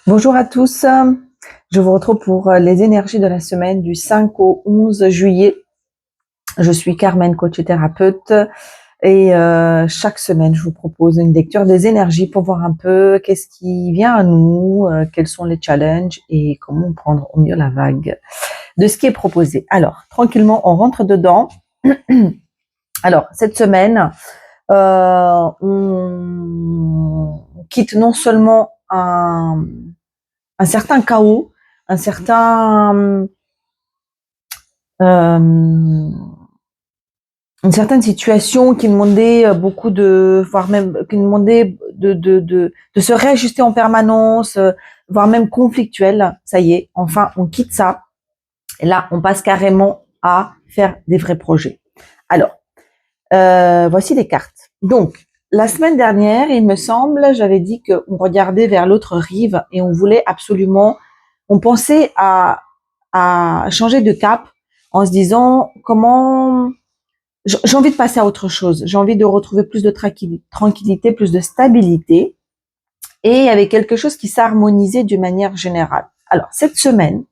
Bonjour à tous, je vous retrouve pour les énergies de la semaine du 5 au 11 juillet. Je suis Carmen, coach et thérapeute, et chaque semaine je vous propose une lecture des énergies pour voir un peu qu'est-ce qui vient à nous, quels sont les challenges et comment prendre au mieux la vague de ce qui est proposé. Alors, tranquillement, on rentre dedans. Alors, cette semaine, on quitte non seulement un certain chaos, un certain, une certaine situation qui demandait beaucoup voire même qui demandait de se réajuster en permanence, voire même conflictuelle. Ça y est, enfin, on quitte ça. Et là, on passe carrément à faire des vrais projets. Alors, voici les cartes. Donc, la semaine dernière, il me semble, j'avais dit qu'on regardait vers l'autre rive et on voulait absolument, on pensait à changer de cap en se disant comment j'ai envie de passer à autre chose, j'ai envie de retrouver plus de tranquillité, plus de stabilité, et il y avait quelque chose qui s'harmonisait d'une manière générale. Alors, cette semaine,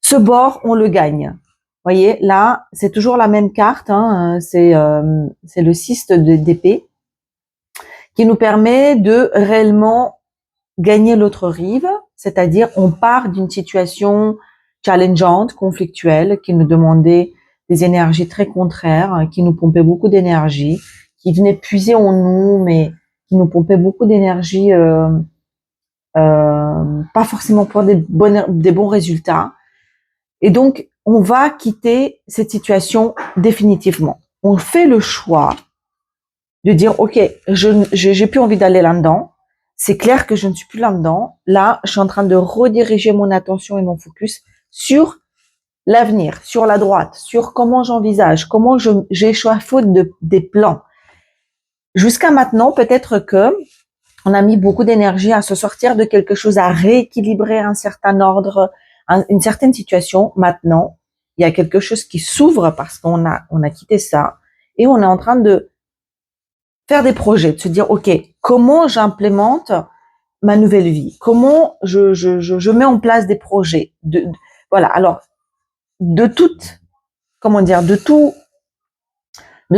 ce bord, on le gagne. Vous voyez, là, c'est toujours la même carte, hein, c'est le 6 d'épée, qui nous permet de réellement gagner l'autre rive, c'est-à-dire on part d'une situation challengeante, conflictuelle, qui nous demandait des énergies très contraires, qui nous pompait beaucoup d'énergie, qui venait puiser en nous, mais qui nous pompait beaucoup d'énergie, pas forcément pour des bons résultats. Et donc, on va quitter cette situation définitivement. On fait le choix de dire, OK, j'ai plus envie d'aller là-dedans. C'est clair que je ne suis plus là-dedans. Là, je suis en train de rediriger mon attention et mon focus sur l'avenir, sur la droite, sur comment j'envisage, comment j'échafaud des plans. Jusqu'à maintenant, peut-être que on a mis beaucoup d'énergie à se sortir de quelque chose, à rééquilibrer un certain ordre, une certaine situation. Maintenant, il y a quelque chose qui s'ouvre parce qu'on a quitté ça et on est en train de faire des projets, de se dire, OK, comment j'implémente ma nouvelle vie? Comment je mets en place des projets? Voilà. Alors, de toute, comment dire, de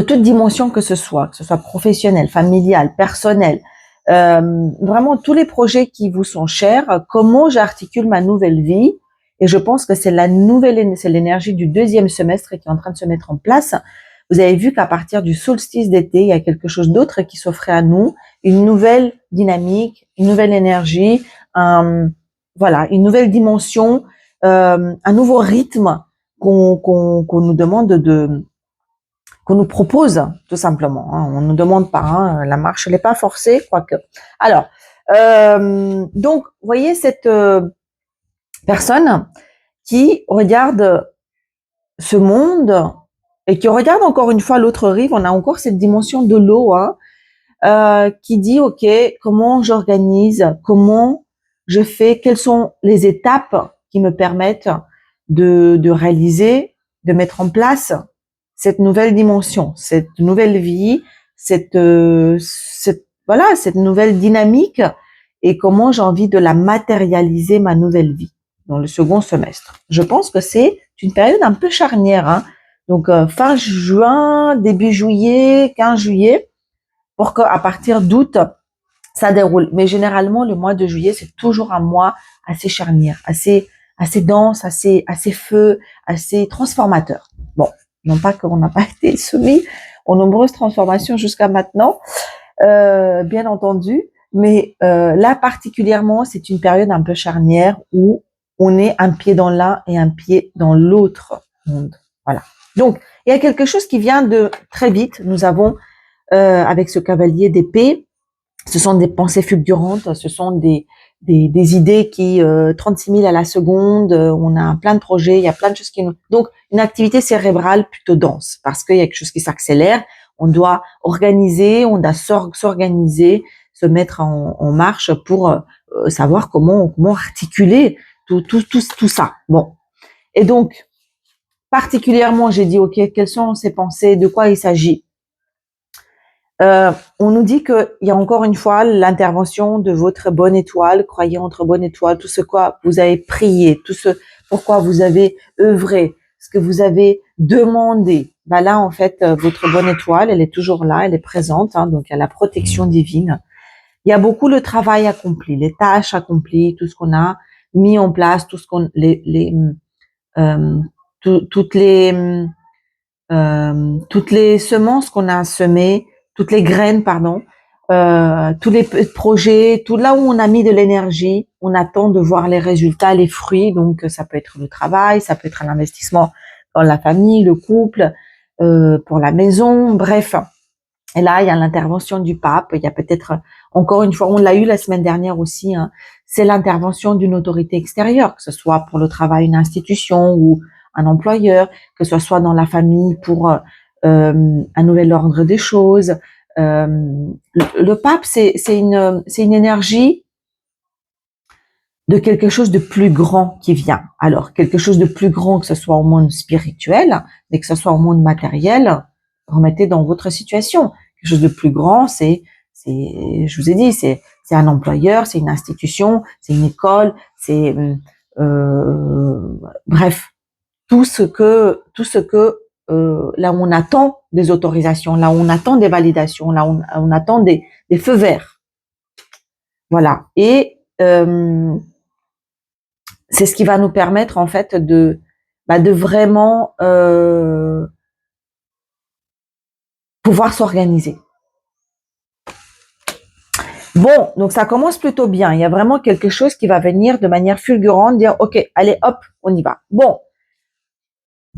toute dimension que ce soit professionnel, familial, personnel, vraiment tous les projets qui vous sont chers, comment j'articule ma nouvelle vie? Et je pense que c'est l'énergie du deuxième semestre qui est en train de se mettre en place. Vous avez vu qu'à partir du solstice d'été, il y a quelque chose d'autre qui s'offrait à nous, une nouvelle dynamique, une nouvelle énergie, voilà, une nouvelle dimension, un nouveau rythme qu'on nous demande qu'on nous propose, tout simplement. Hein. On ne nous demande pas, hein, la marche n'est pas forcée, quoique. Alors, donc, vous voyez cette personne qui regarde ce monde et qui regarde encore une fois l'autre rive, on a encore cette dimension de l'eau, hein, qui dit, OK, comment j'organise, comment je fais, quelles sont les étapes qui me permettent de réaliser, de mettre en place cette nouvelle dimension, cette nouvelle vie, cette nouvelle dynamique, et comment j'ai envie de la matérialiser, ma nouvelle vie, dans le second semestre. Je pense que c'est une période un peu charnière, hein. Donc fin juin, début juillet, 15 juillet, pour qu'à partir d'août, ça déroule. Mais généralement, le mois de juillet, c'est toujours un mois assez charnière, assez dense, assez feu, assez transformateur. Bon, non pas qu'on n'a pas été soumis aux nombreuses transformations jusqu'à maintenant, bien entendu, mais là particulièrement, c'est une période un peu charnière où on est un pied dans l'un et un pied dans l'autre monde. Voilà. Donc, il y a quelque chose qui vient de très vite. Nous avons, avec ce cavalier d'épée, ce sont des pensées fulgurantes, ce sont des idées qui 36 000 à la seconde, on a plein de projets, il y a plein de choses qui nous... Donc, une activité cérébrale plutôt dense, parce qu'il y a quelque chose qui s'accélère, on doit organiser, on doit s'organiser, se mettre en marche pour savoir comment articuler tout ça. Bon. Et donc, particulièrement, j'ai dit, OK, quelles sont ces pensées, de quoi il s'agit? On nous dit qu'il y a encore une fois l'intervention de votre bonne étoile. Croyez en votre bonne étoile, tout ce quoi vous avez prié, tout ce pourquoi vous avez œuvré, ce que vous avez demandé. Bah là, en fait, votre bonne étoile, elle est toujours là, elle est présente, hein, donc il y a la protection divine. Il y a beaucoup le travail accompli, les tâches accomplies, tout ce qu'on a mis en place, tout ce qu'on, toutes les semences qu'on a semées, toutes les graines, pardon, tous les projets, tout là où on a mis de l'énergie, on attend de voir les résultats, les fruits. Donc, ça peut être le travail, ça peut être l'investissement dans la famille, le couple, pour la maison, bref. Et là, il y a l'intervention du pape. Il y a peut-être, encore une fois, on l'a eu la semaine dernière aussi, hein, c'est l'intervention d'une autorité extérieure, que ce soit pour le travail, une institution ou un employeur, que ce soit dans la famille pour un nouvel ordre des choses. Le pape, c'est une énergie de quelque chose de plus grand qui vient. Alors, quelque chose de plus grand, que ce soit au monde spirituel, mais que ce soit au monde matériel, remettez dans votre situation. Quelque chose de plus grand, je vous ai dit, c'est un employeur, c'est une institution, c'est une école, c'est, bref, tout ce que, là où on attend des autorisations, là où on attend des validations, là où on attend des feux verts. Voilà. Et, c'est ce qui va nous permettre en fait de vraiment pouvoir s'organiser. Bon, donc ça commence plutôt bien. Il y a vraiment quelque chose qui va venir de manière fulgurante, dire ok, allez hop, on y va. Bon.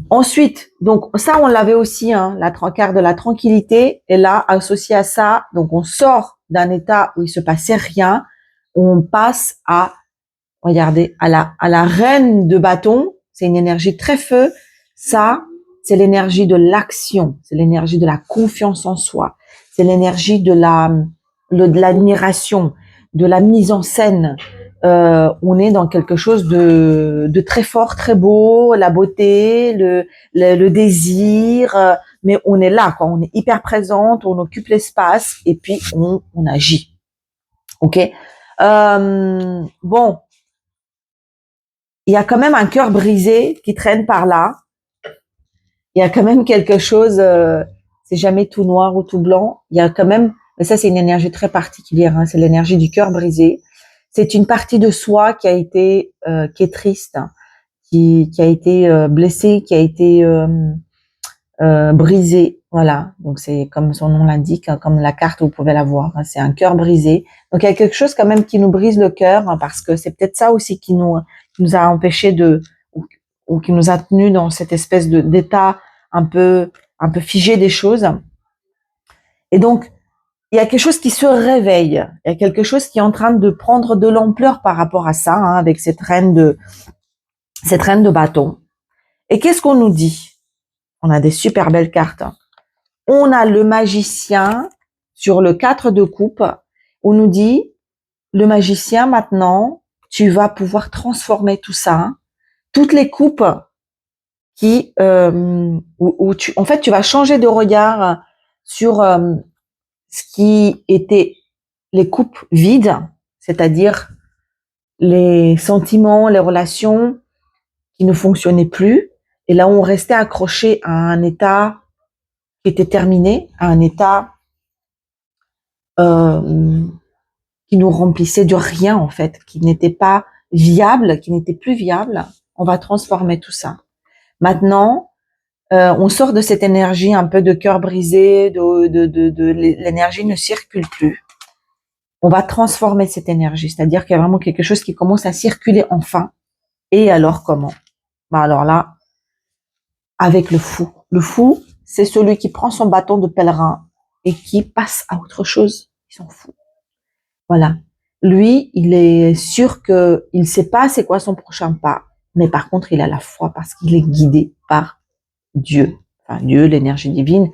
Ensuite, donc ça on l'avait aussi, hein, la carte de la tranquillité. Et là, associé à ça, donc on sort d'un état où il se passait rien, on passe à, regardez, à la reine de bâton. C'est une énergie très feu. Ça, c'est l'énergie de l'action, c'est l'énergie de la confiance en soi, c'est l'énergie de l'admiration, de la mise en scène. On est dans quelque chose de très fort, très beau, la beauté, le désir, mais on est là, quoi. On est hyper présente, on occupe l'espace et puis on agit. Ok. Bon, il y a quand même un cœur brisé qui traîne par là. Il y a quand même quelque chose, c'est jamais tout noir ou tout blanc. Il y a quand même, mais ça c'est une énergie très particulière, hein, c'est l'énergie du cœur brisé. C'est une partie de soi qui a été, qui est triste, hein, qui a été blessée, qui a été brisée. Voilà, donc c'est comme son nom l'indique, hein, comme la carte vous pouvez la voir, hein, c'est un cœur brisé. Donc il y a quelque chose quand même qui nous brise le cœur, hein, parce que c'est peut-être ça aussi qui nous a empêché ou qui nous a tenus dans cette espèce d'état un peu figé des choses. Et donc, il y a quelque chose qui se réveille. Il y a quelque chose qui est en train de prendre de l'ampleur par rapport à ça, hein, avec cette reine de bâton. Et qu'est-ce qu'on nous dit? On a des super belles cartes. On a le magicien sur le 4 de coupe. On nous dit, le magicien, maintenant, tu vas pouvoir transformer tout ça. Toutes les coupes qui où tu en fait tu vas changer de regard sur ce qui était les coupes vides, c'est-à-dire les sentiments, les relations qui ne fonctionnaient plus, et là on restait accroché à un état qui était terminé, à un état qui nous remplissait de rien en fait, qui n'était pas viable, qui n'était plus viable. On va transformer tout ça. Maintenant, on sort de cette énergie un peu de cœur brisé, l'énergie ne circule plus. On va transformer cette énergie, c'est-à-dire qu'il y a vraiment quelque chose qui commence à circuler enfin. Et alors comment? Alors là, avec le fou. Le fou, c'est celui qui prend son bâton de pèlerin et qui passe à autre chose. Il s'en fout. Voilà. Lui, il est sûr que il sait pas c'est quoi son prochain pas, mais par contre, il a la foi parce qu'il est guidé par Dieu. Enfin, Dieu, l'énergie divine,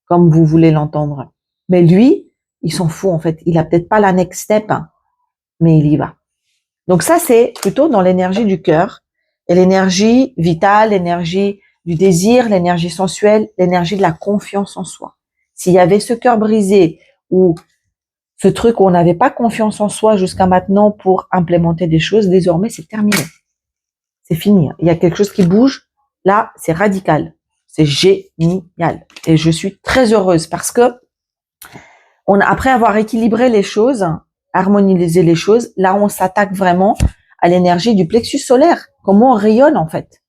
comme vous voulez l'entendre. Mais lui, il s'en fout, en fait. Il a peut-être pas la next step, hein, mais il y va. Donc ça, c'est plutôt dans l'énergie du cœur et l'énergie vitale, l'énergie du désir, l'énergie sensuelle, l'énergie de la confiance en soi. s'il y avait ce cœur brisé ou ce truc où on n'avait pas confiance en soi jusqu'à maintenant pour implémenter des choses, désormais c'est terminé. C'est fini. Il y a quelque chose qui bouge. Là, c'est radical. C'est génial. Et je suis très heureuse parce que après avoir équilibré les choses, harmonisé les choses, là, on s'attaque vraiment à l'énergie du plexus solaire. Comment on rayonne, en fait.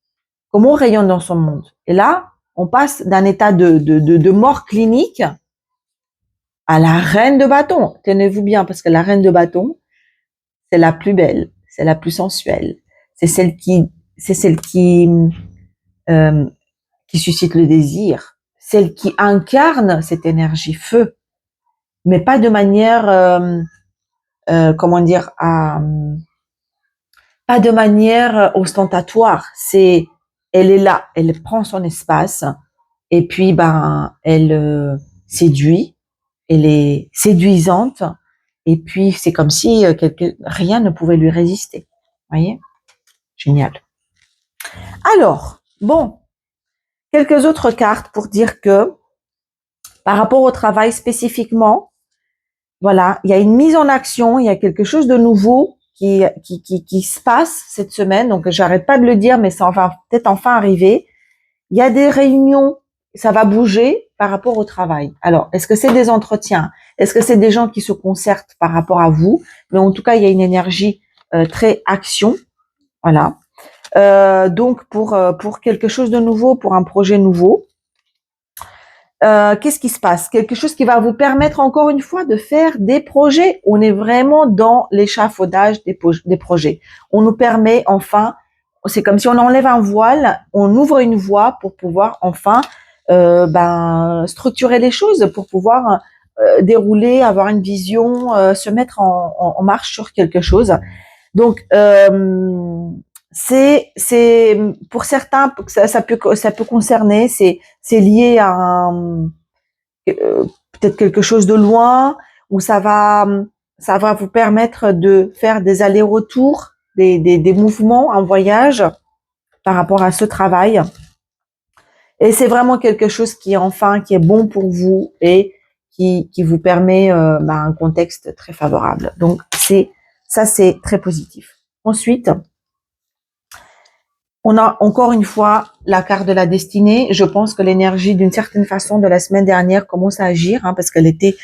Comment on rayonne dans son monde. Et là, on passe d'un état de mort clinique à la reine de bâton. Tenez-vous bien, parce que la reine de bâton, c'est la plus belle, c'est la plus sensuelle, c'est celle qui suscite le désir, celle qui incarne cette énergie feu, mais pas de manière, comment dire, pas de manière ostentatoire. Elle est là, elle prend son espace, et puis elle séduit, elle est séduisante, et puis c'est comme si rien ne pouvait lui résister. Voyez, génial. Alors, bon, quelques autres cartes pour dire que par rapport au travail spécifiquement, voilà, il y a une mise en action, il y a quelque chose de nouveau qui se passe cette semaine. Donc, j'arrête pas de le dire, mais ça va peut-être enfin arriver. Il y a des réunions, ça va bouger par rapport au travail. Alors, est-ce que c'est des entretiens? Est-ce que c'est des gens qui se concertent par rapport à vous? Mais en tout cas, il y a une énergie très action. Voilà. Donc, pour quelque chose de nouveau, pour un projet nouveau, qu'est-ce qui se passe? Quelque chose qui va vous permettre encore une fois de faire des projets. On est vraiment dans l'échafaudage des projets. On nous permet enfin, c'est comme si on enlève un voile, on ouvre une voie pour pouvoir enfin structurer les choses, pour pouvoir dérouler, avoir une vision, se mettre en marche sur quelque chose. Donc c'est pour certains, ça peut concerner, c'est lié à peut-être quelque chose de loin, où ça va vous permettre de faire des allers-retours, des mouvements, un voyage par rapport à ce travail. Et c'est vraiment quelque chose qui est bon pour vous et qui vous permet un contexte très favorable. Donc c'est très positif. Ensuite, on a encore une fois la carte de la destinée. Je pense que l'énergie, d'une certaine façon, de la semaine dernière commence à agir, parce qu'elle était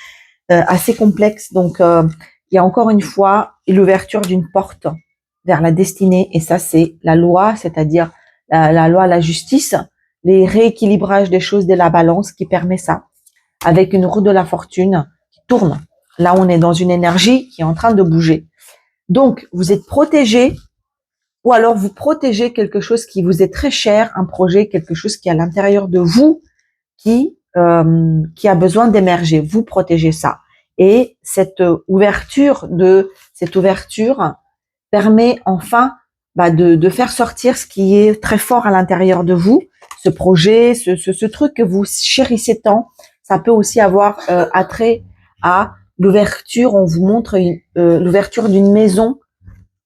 assez complexe. Donc, il y a encore une fois l'ouverture d'une porte vers la destinée. Et ça, c'est la loi, c'est-à-dire la loi, la justice, les rééquilibrages des choses de la balance qui permet ça, avec une roue de la fortune qui tourne. Là, on est dans une énergie qui est en train de bouger. Donc, vous êtes protégé, ou alors vous protégez quelque chose qui vous est très cher, un projet, quelque chose qui est à l'intérieur de vous, qui a besoin d'émerger. Vous protégez ça. Et cette ouverture permet enfin de faire sortir ce qui est très fort à l'intérieur de vous, ce projet, ce truc que vous chérissez tant. Ça peut aussi avoir attrait à l'ouverture. On vous montre l'ouverture d'une maison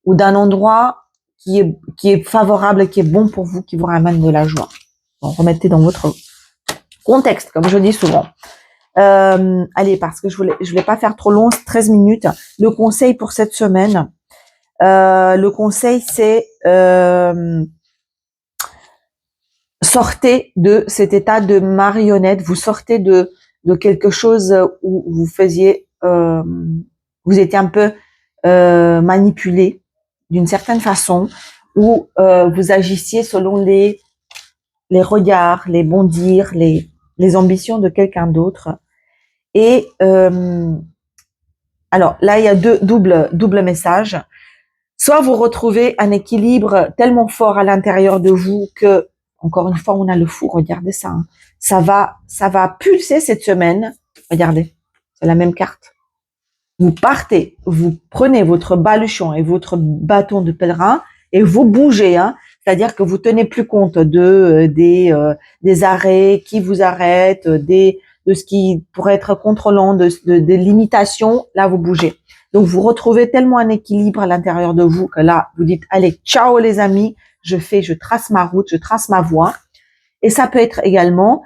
ou d'un endroit qui est favorable, qui est bon pour vous, qui vous ramène de la joie. Bon, remettez dans votre contexte, comme je dis souvent. Allez, parce que je voulais pas faire trop long, 13 minutes. Le conseil pour cette semaine, le conseil c'est sortez de cet état de marionnette, vous sortez de quelque chose où vous faisiez, vous étiez un peu manipulé d'une certaine façon, où vous agissiez selon les regards, les bons dires, les ambitions de quelqu'un d'autre. Et alors là, il y a double message. Soit vous retrouvez un équilibre tellement fort à l'intérieur de vous que, encore une fois, on a le fou, regardez ça. Ça va pulser cette semaine. Regardez, c'est la même carte. Vous partez, vous prenez votre baluchon et votre bâton de pèlerin et vous bougez, c'est-à-dire que vous tenez plus compte des arrêts, qui vous arrête, de ce qui pourrait être contrôlant, des limitations. Là, vous bougez. Donc, vous retrouvez tellement un équilibre à l'intérieur de vous que là, vous dites, allez, ciao les amis, je trace ma route, je trace ma voie. Et ça peut être également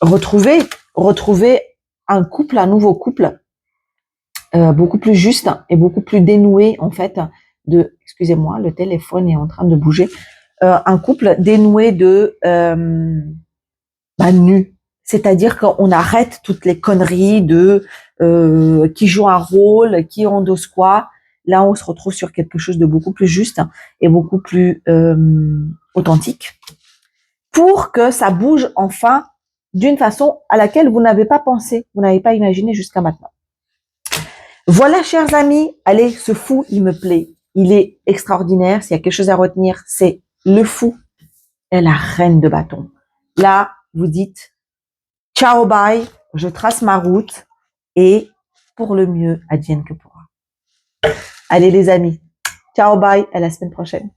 retrouver un nouveau couple beaucoup plus juste et beaucoup plus dénoué en fait excusez-moi, le téléphone est en train de bouger, un couple dénoué de nu, c'est-à-dire qu'on arrête toutes les conneries de qui joue un rôle, qui endosse quoi. Là, on se retrouve sur quelque chose de beaucoup plus juste et beaucoup plus authentique, pour que ça bouge enfin d'une façon à laquelle vous n'avez pas pensé, vous n'avez pas imaginé jusqu'à maintenant. Voilà, chers amis, allez, ce fou, il me plaît. Il est extraordinaire. S'il y a quelque chose à retenir, c'est le fou et la reine de bâton. Là, vous dites, ciao, bye, je trace ma route et pour le mieux, advienne que pourra. Allez, les amis, ciao, bye, à la semaine prochaine.